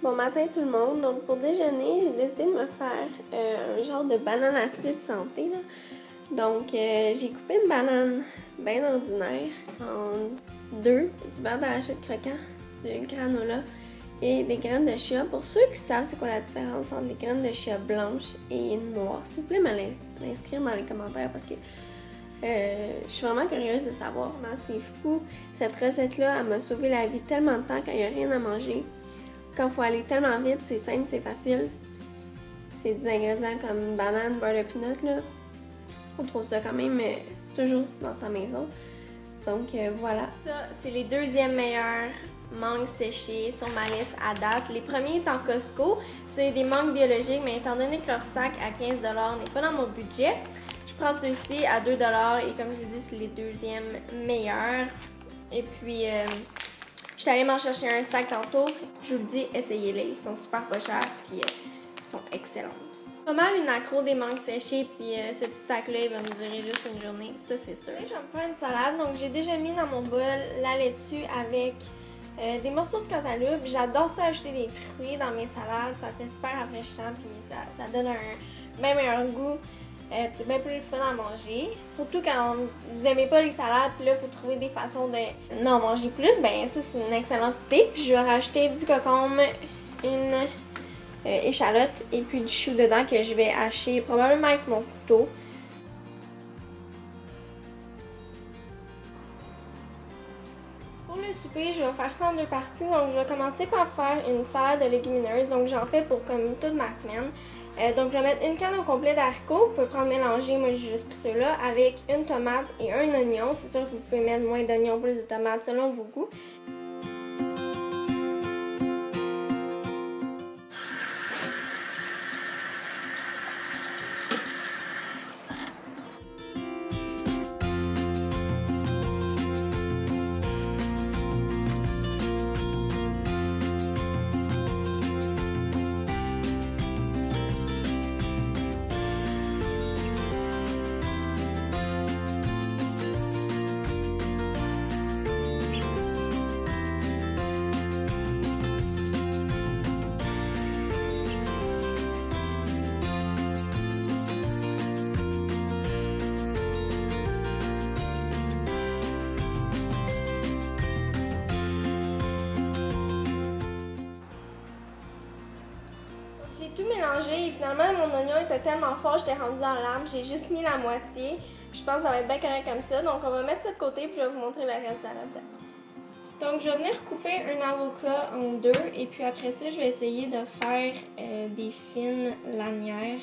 Bon matin tout le monde. Donc pour déjeuner, j'ai décidé de me faire un genre de banane à split santé, là. Donc j'ai coupé une banane bien ordinaire en deux, du beurre d'arachide croquant, du granola et des graines de chia. Pour ceux qui savent c'est quoi la différence entre les graines de chia blanches et noires, s'il vous plaît l'inscrire dans les commentaires parce que je suis vraiment curieuse de savoir. C'est fou, cette recette-là, elle m'a sauvé la vie tellement de temps quand il n'y a rien à manger. Quand il faut aller tellement vite, c'est simple, c'est facile. C'est des ingrédients comme banane, beurre de pinot, là. On trouve ça quand même toujours dans sa maison. Donc voilà. Ça, c'est les deuxièmes meilleurs mangues séchées sur ma liste à date. Les premiers étant Costco. C'est des mangues biologiques, mais étant donné que leur sac à 15$ n'est pas dans mon budget, je prends ceux-ci à 2$ et comme je vous dis, c'est les deuxièmes meilleurs. Et puis, je suis allée m'en chercher un sac tantôt. Je vous le dis, essayez-les. Ils sont super pas chers puis ils sont excellentes. Pas mal une accro des mangues séchées, puis ce petit sac-là, il va me durer juste une journée, ça c'est sûr. Je vais me faire une salade, donc j'ai déjà mis dans mon bol la laitue avec des morceaux de cantaloupe. J'adore ça ajouter des fruits dans mes salades, ça fait super rafraîchissant, puis ça donne un bien meilleur goût. C'est bien plus fun à manger, surtout quand vous aimez pas les salades, puis là il faut trouver des façons d'en manger plus. Ben ça c'est une excellente idée. Puis je vais rajouter du concombre, une échalote et puis du chou dedans que je vais hacher probablement avec mon couteau. Pour le souper, je vais faire ça en deux parties. Donc je vais commencer par faire une salade de légumineuses. Donc j'en fais pour comme toute ma semaine. Donc je vais mettre une canne au complet d'haricots. Vous pouvez prendre mélanger, moi j'ai juste pris ceux-là, avec une tomate et un oignon. C'est sûr que vous pouvez mettre moins d'oignons, plus de tomates selon vos goûts. J'ai tout mélangé et finalement mon oignon était tellement fort, j'étais rendue dans l'âme, j'ai juste mis la moitié. Je pense que ça va être bien correct comme ça, donc on va mettre ça de côté puis je vais vous montrer le reste de la recette. Donc je vais venir couper un avocat en deux et puis après ça je vais essayer de faire des fines lanières.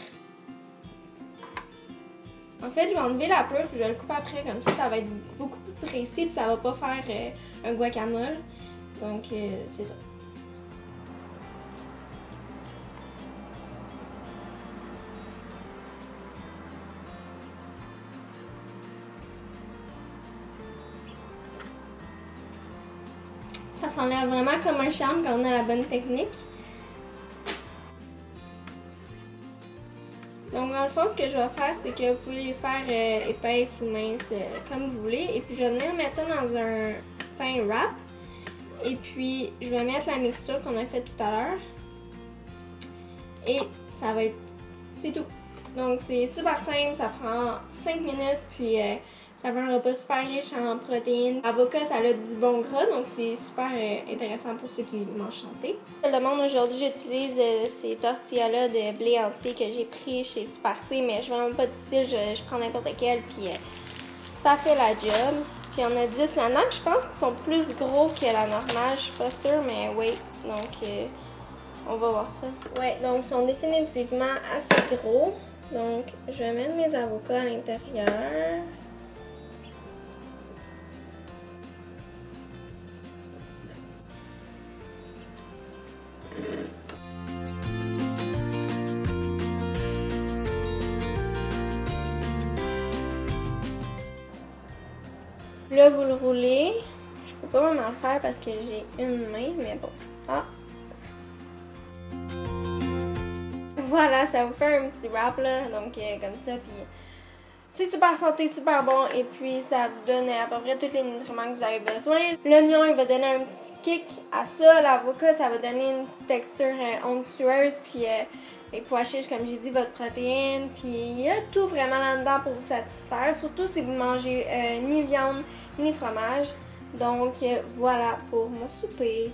En fait je vais enlever la pleure puis je vais le couper après, comme ça va être beaucoup plus précis puis ça va pas faire un guacamole. Donc c'est ça. Ça s'enlève vraiment comme un charme quand on a la bonne technique. Donc dans le fond, ce que je vais faire, c'est que vous pouvez les faire épaisses ou minces comme vous voulez. Et puis je vais venir mettre ça dans un pain wrap. Et puis je vais mettre la mixture qu'on a faite tout à l'heure. Et ça va être... c'est tout. Donc c'est super simple, ça prend 5 minutes. Puis ça fait un repas super riche en protéines. L'avocat, ça a du bon gras, donc c'est super intéressant pour ceux qui mangent santé. Je le demande aujourd'hui, j'utilise ces tortillas-là de blé entier que j'ai pris chez Super C, mais je suis vraiment pas difficile, je prends n'importe quel, puis ça fait la job. Puis on a 10 là-dedans, je pense qu'ils sont plus gros que la normale, je suis pas sûre, mais oui, donc on va voir ça. Ouais, donc ils sont définitivement assez gros, donc je vais mettre mes avocats à l'intérieur. Là, vous le roulez. Je peux pas vraiment le faire parce que j'ai une main, mais bon. Ah! Voilà, ça vous fait un petit wrap là, donc comme ça, puis C'est super santé, super bon et puis ça vous donne à peu près tous les nutriments que vous avez besoin. L'oignon, il va donner un petit kick à ça. L'avocat, ça va donner une texture onctueuse. Puis les pois chiches, comme j'ai dit, votre protéine. Puis il y a tout vraiment là-dedans pour vous satisfaire. Surtout si vous mangez ni viande ni fromage. Donc voilà pour mon souper.